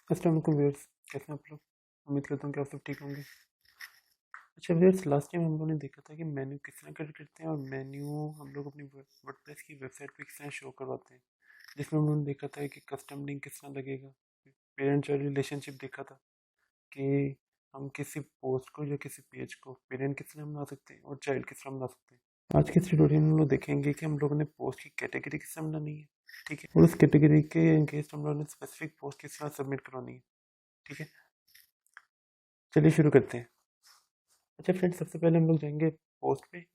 अस्सलाम वालेकुम व्यूअर्स, कैसे हैं आप लोग। उम्मीद करता हूँ कि आप सब ठीक होंगे। अच्छा व्यूअर्स, लास्ट टाइम हम लोगों ने देखा था कि मेन्यू किस तरह क्रिएट करते हैं और मेन्यू हम लोग अपनी वर्डप्रेस की वेबसाइट पे किस तरह शो करवाते हैं, जिसमें हम लोगों ने देखा था कि कस्टम लिंक किस तरह लगेगा। पेरेंट चाइल्ड रिलेशनशिप देखा था कि हम किसी पोस्ट को या किसी पेज को पेरेंट किस तरह बना सकते हैं और चाइल्ड किस तरह बना सकते हैं। आज के इस ट्यूटोरियल में हम लोग देखेंगे कि हम लोगों ने पोस्ट की कैटेगरी किस तरह बनानी है, ठीक है, और उस कैटेगरी के अगेंस्ट हम लोगों ने स्पेसिफिक पोस्ट किस तरह सबमिट करवानी है, ठीक है। चलिए शुरू करते हैं। अच्छा फ्रेंड्स, सबसे पहले हम लोग जाएंगे पोस्ट पे।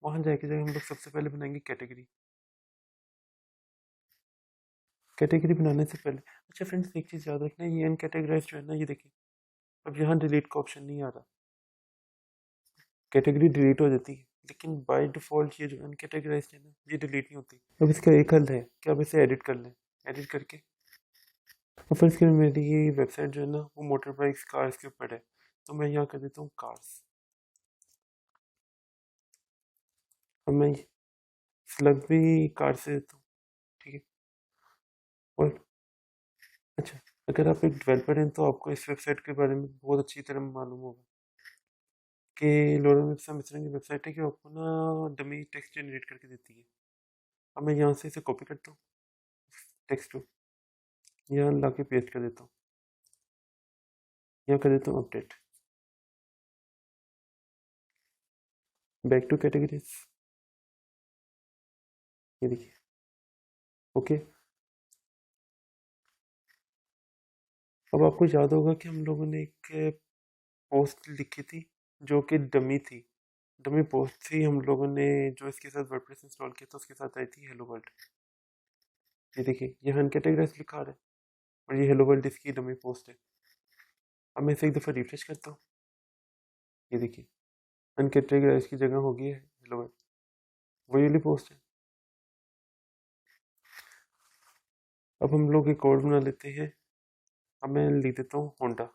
वहाँ जाके हम लोग सबसे पहले बनाएंगे कैटेगरी। कैटेगरी बनाने से पहले अच्छा फ्रेंड्स, एक चीज़ याद रखना, ये अनकैटेगराइज जो है ना, ये देखिए अब यहाँ डिलीट का ऑप्शन नहीं आ रहा, कैटेगरी डिलीट हो जाती है, लेकिन बाय डिफ़ॉल्ट ये जो अनकैटेगराइज है ना, ये डिलीट नहीं होती। अब इसका एक हल है कि आप इसे एडिट कर लें। एडिट करके और फिर इसके मेरी ये वेबसाइट जो है ना, वो मोटर बाइक्स कार्स के ऊपर है, तो मैं यहाँ कर देता हूँ कार्स। अब मैं स्लग भी कार से देता हूँ, ठीक है। और अच्छा, अगर आप एक डेवलपर हैं तो आपको इस वेबसाइट के बारे में बहुत अच्छी तरह मालूम होगा कि लोरल वेब इस तरह की वेबसाइट है कि आपको ना डमी टेक्स्ट जनरेट करके देती है। अब मैं यहाँ से इसे कॉपी करता हूँ, टेक्स्ट को यहाँ ला के पेस्ट कर देता हूँ, यहाँ कर देता हूँ अपडेट, बैक टू कैटेगरीज, ये देखिए, ओके। अब आपको याद होगा कि हम लोगों ने एक पोस्ट लिखी थी जो कि डमी थी, डमी पोस्ट थी हम लोगों ने, जो इसके साथ वर्डप्रेस इंस्टॉल किया था उसके साथ आई थी हेलो वर्ल्ड। ये देखिए, यहाँ अनकैटेगराइज लिखा आ रहा है और ये हेलो वर्ल्ड इसकी डमी पोस्ट है। अब मैं इसे एक दफ़ा रिफ्रेश करता हूँ, ये देखिए अनकैटेगराइज की जगह होगी है हेलो वर्ल्ड, वही वाली पोस्ट है। अब हम लोग एक और बना लेते हैं। अब मैं लिख देता हूँ होंडा,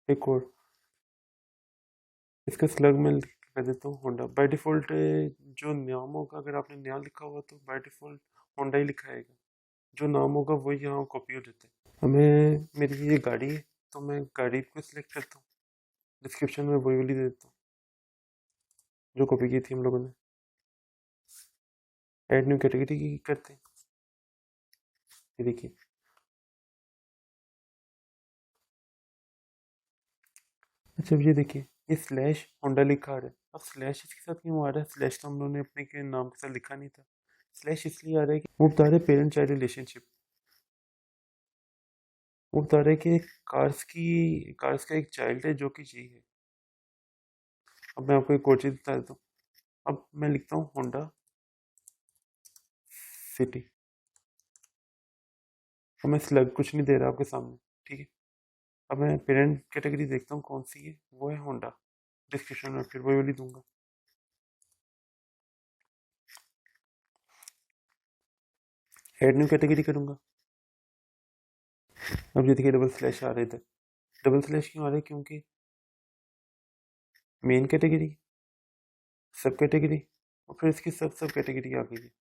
एक और इसका स्लग मैं कर देता हूँ होंडा। बाय डिफ़ॉल्ट जो नाम होगा, अगर आपने नया लिखा हुआ तो बाय डिफ़ॉल्ट होंडा ही लिखा आएगा, जो नाम होगा वही यहाँ कॉपी हो जाता है। हमें मेरी ये गाड़ी है तो मैं गाड़ी को सिलेक्ट करता हूँ, डिस्क्रिप्शन में वही वाली दे देता हूँ जो कॉपी की थी हम लोगों ने। ऐड न्यू कैटेगरी की करते हैं, ये देखिए। अच्छा अब ये देखिए, ये स्लैश होंडा लिखा आ रहा है। अब स्लैश इसके साथ क्यों आ रहा है? स्लैश तो हम लोगों ने अपने के नाम के साथ लिखा नहीं था। स्लैश इसलिए आ रहा है कि वो बता रहे पेरेंट चाइल्ड रिलेशनशिप, वो बता रहे कि कार्स का एक चाइल्ड है जो कि जी है। अब मैं आपको एक और चीज़ बता देता हूँ। अब मैं लिखता हूँ होंडा सिटी, अब मैं स्लग कुछ नहीं दे रहा आपके सामने, ठीक है। अब मैं पेरेंट कैटेगरी देखता हूँ कौन सी है, वो है होंडा, डिस्क्रिप्शन में फिर वही वाली दूंगा। ऐड न्यू कैटेगरी करूंगा। अब ये देखिए डबल स्लैश आ रहे थे। डबल स्लैश क्यों आ रहे हैं? क्योंकि मेन कैटेगरी, सब कैटेगरी और फिर इसकी सब सब कैटेगरी आ गई है,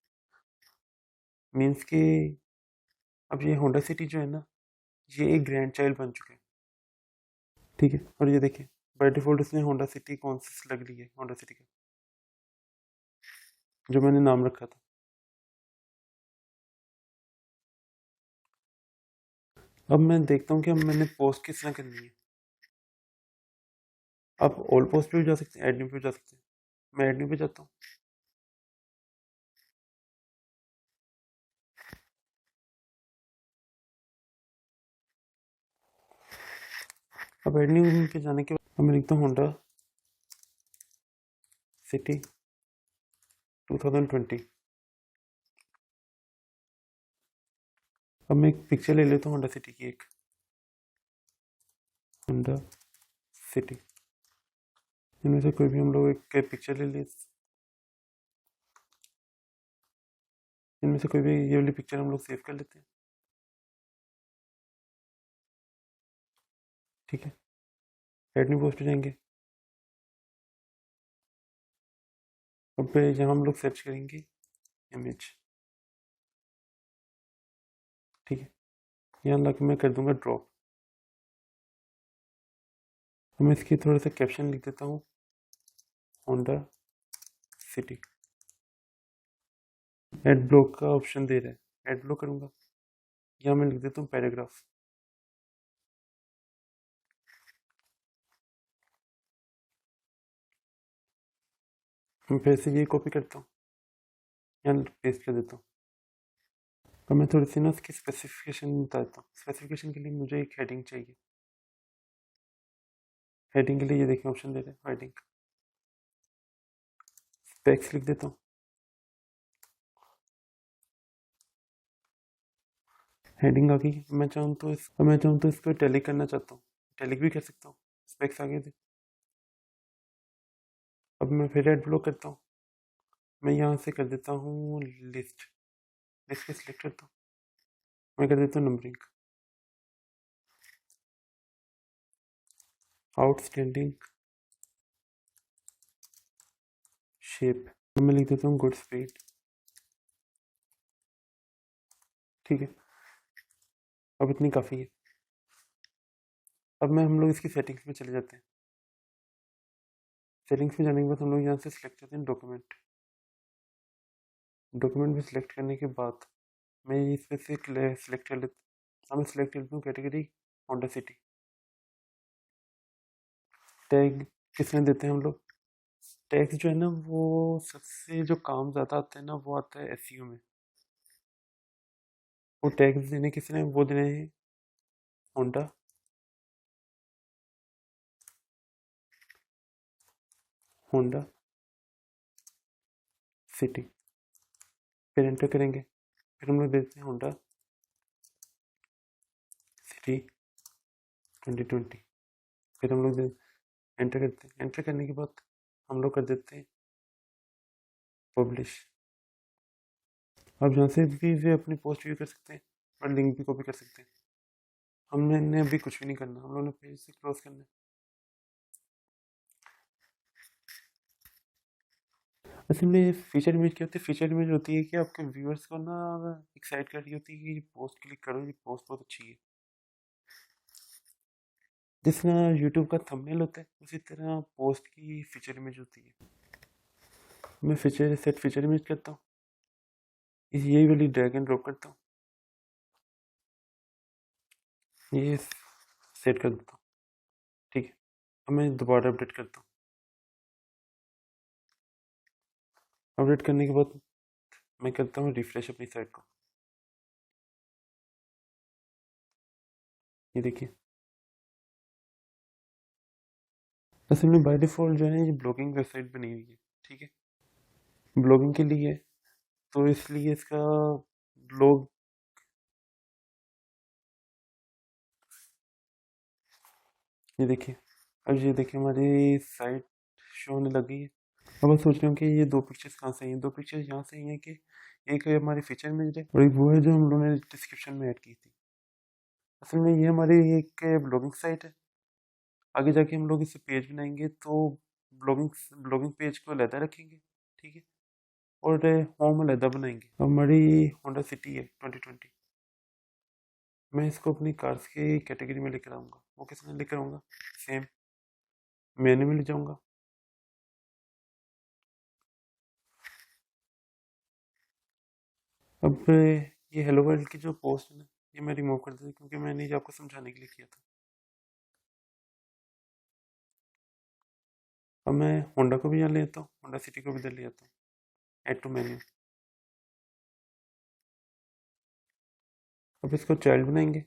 मीन्स कि अब ये होंडा सिटी जो है ना, ये एक ग्रैंड चाइल्ड बन चुके हैं, ठीक है। और ये देखिए बाय डिफॉल्ट उसने होंडा सिटी कौन सी लग रही है, होंडा सिटी का जो मैंने नाम रखा था। अब मैं देखता हूँ कि अब मैंने पोस्ट किस तरह करनी है। आप ऑल पोस्ट पे भी जा सकते हैं, एड न्यू पे भी जा सकते हैं। मैं एड न्यू पे जाता हूँ। अब एड न्यू पे जाने के बाद मैं लिखता हूँ होंडा सिटी 2020। अब मैं एक पिक्चर ले लेता हूँ होंडा सिटी की, एक होंडा सिटी, इनमें से कोई भी हम लोग एक पिक्चर ले ले, इनमें से कोई भी ये वाली पिक्चर हम लोग सेव कर लेते हैं, ठीक है। एड न्यू पोस्ट पे जाएंगे। अब यहाँ हम लोग सर्च करेंगे इमेज, ठीक है। यहाँ लग मैं कर दूंगा ड्रॉप। तो मैं इसकी थोड़ा सा कैप्शन लिख देता हूँ, होंडा सिटी। एड ब्लॉक का ऑप्शन दे रहा है, एड ब्लॉक करूँगा। यहाँ मैं लिख देता हूँ पैराग्राफ। मैं फिर से ये कॉपी करता हूँ, यहाँ पेस्ट कर देता हूँ। अब मैं थोड़ी सी ना उसकी स्पेसिफिकेशन बताता हूँ। स्पेसिफिकेशन के लिए मुझे एक हेडिंग चाहिए। हेडिंग के लिए ये देखिए ऑप्शन दे रहे हैं, हेडिंग टेक्स्ट लिख देता हूँ। हेडिंग आ गई। मैं चाहूँ तो इसको टैली करना चाहता हूँ, टैली भी कर सकता हूँ। स्पेक्स आ गए थे। अब मैं फिर एड ब्लॉक करता हूँ। मैं यहाँ से कर देता हूँ लिस्ट। लिस्ट पे सिलेक्ट करता हूँ, मैं कर देता हूँ नंबरिंग। आउटस्टैंडिंग शेप, मैं लिख देता हूँ गुड स्पीड। ठीक है, अब इतनी काफ़ी है। अब मैं हम लोग इसकी सेटिंग्स में चले जाते हैं। सेटिंग्स में जाने के बाद हम लोग यहाँ से सिलेक्ट करते हैं डॉक्यूमेंट। डॉक्यूमेंट भी सिलेक्ट करने के बाद मैं इस पे से सिलेक्ट कर लेता हूँ। मैं सिलेक्ट कर लेता हूँ कैटेगरी होंडा सिटी। टैग किसमें देते हैं हम लोग? टैग्स जो है ना, वो सबसे जो काम ज़्यादा आता है ना, वो आता है एसईओ में। वो टैग्स देने किसने, वो देने हैं होंडा होंडा सिटी। फिर एंटर करेंगे, फिर हम लोग देते हैं होंडा सिटी 2020। फिर हम लोग एंटर करते हैं। एंटर करने के बाद हम लोग कर देते हैं पब्लिश। अब यहाँ से भी वे अपनी पोस्ट व्यू कर सकते हैं और लिंक भी कॉपी कर सकते हैं। हमने अभी कुछ भी नहीं करना, हम लोगों ने पेज से क्लोज करना है। असल में फीचर इमेज क्या होती है? फीचर इमेज होती है कि आपके व्यूअर्स को ना एक्साइट कर रही होती है कि ये पोस्ट क्लिक करो, ये पोस्ट बहुत अच्छी है। जिस तरह यूट्यूब का थंबनेल होता है, उसी तरह पोस्ट की फीचर इमेज होती है। मैं फीचर इमेज करता हूँ, यही वाली ड्रैग एंड ड्रॉप करता हूँ, ये सेट कर देता हूँ। ठीक है, अब मैं दोबारा अपडेट करता हूँ। अपडेट करने के बाद मैं करता हूँ रिफ्रेश अपनी साइट को। ये देखिए, असल में बाय डिफ़ॉल्ट जो है ये ब्लॉगिंग वेबसाइट बनी हुई है। ठीक है, ब्लॉगिंग के लिए, तो इसलिए इसका ब्लॉग, ये देखिए, अब ये देखिए हमारी साइट शो होने लगी है। अब मैं सोच रहा हूँ कि ये दो पिक्चर्स कहाँ से आई हैं। दो पिक्चर्स यहाँ से आई हैं कि एक है हमारी फीचर इमेज है और एक वो है जो हम लोगों ने डिस्क्रिप्शन में ऐड की थी। असल में ये हमारी एक ब्लॉगिंग साइट है। आगे जाके हम लोग इससे पेज बनाएंगे तो ब्लॉगिंग ब्लॉगिंग पेज को अलहदा रखेंगे। ठीक है, और होम अलहदा बनाएंगे। हमारी होंडा सिटी है 2020। मैं इसको अपनी कार्स की कैटेगरी में लेकर आऊँगा। वो किस में लेकर आऊँगा? सेम मेन्यू में ले जाऊँगा। अब ये हेलो वर्ल्ड की जो पोस्ट है ना, ये मैं रिमूव कर देता क्योंकि मैंने ये आपको समझाने के लिए किया था। अब मैं होंडा को भी यहाँ ले आता हूँ, होंडा सिटी को भी इधर ले आता हूँ। Add to menu. अब इसको चाइल्ड बनाएंगे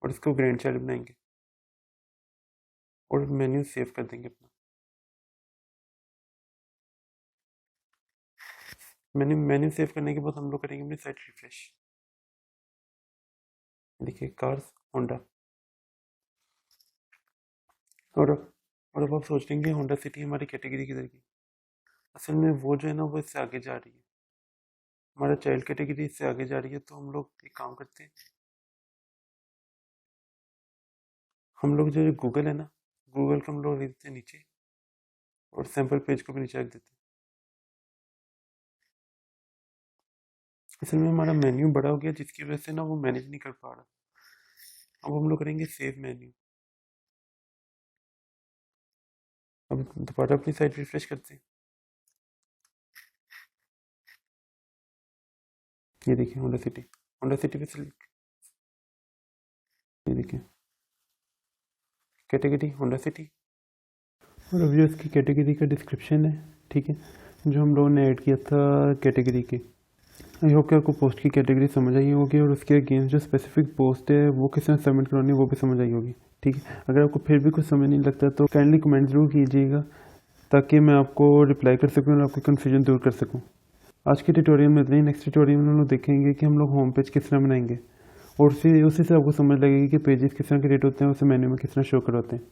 और इसको ग्रैंड चाइल्ड बनाएंगे और मेन्यू सेव कर देंगे अपना। मेन्यू मेन्यू सेव करने के बाद हम लोग करेंगे अपनी साइट रिफ्रेश। देखिए कार्स होंडा। और और अब आप सोच रहे हैं कि होंडा सिटी हमारी कैटेगरी किधर की? असल में वो जो है ना, वो इससे आगे जा रही है। हमारा चाइल्ड कैटेगरी इससे आगे जा रही है, तो हम लोग एक काम करते हैं। हम लोग जो गूगल है ना, गूगल को हम लोग लिख देते हैं नीचे और सैम्पल पेज को भी नीचे रख देते हैं। असल में हमारा मेन्यू बड़ा हो गया जिसकी वजह से ना वो मैनेज नहीं कर पा रहा। अब हम लोग करेंगे सेव मेन्यू। अब दोबारा अपनी साइट रिफ्रेश करते हैं। ये देखिए होंडा सिटी पे सिलेक्ट। ये देखिए कैटेगरी होंडा सिटी और अभी इसकी कैटेगरी का डिस्क्रिप्शन है। ठीक है, जो हम लोगों ने ऐड किया था कैटेगरी के। आई होप कि आपको पोस्ट की कैटेगरी समझ आई होगी और उसके अगेंस्ट जो स्पेसिफिक पोस्ट है वो किस तरह सबमिट करवानी है वो भी समझ आई होगी। ठीक है, अगर आपको फिर भी कुछ समझ नहीं लगता तो काइंडली कमेंट ज़रूर कीजिएगा ताकि मैं आपको रिप्लाई कर सकूँ और आपकी कन्फ्यूजन दूर कर सकूँ। आज के ट्यूटोरियल में इतना ही। नेक्स्ट ट्यूटोरियल में हम लोग देखेंगे कि हम लोग होम पेज किस तरह बनाएंगे और उसी से आपको समझ लगेगी कि पेजेस किस तरह क्रिएट होते हैं, उसे मेन्यू में किस तरह शो करवाते हैं।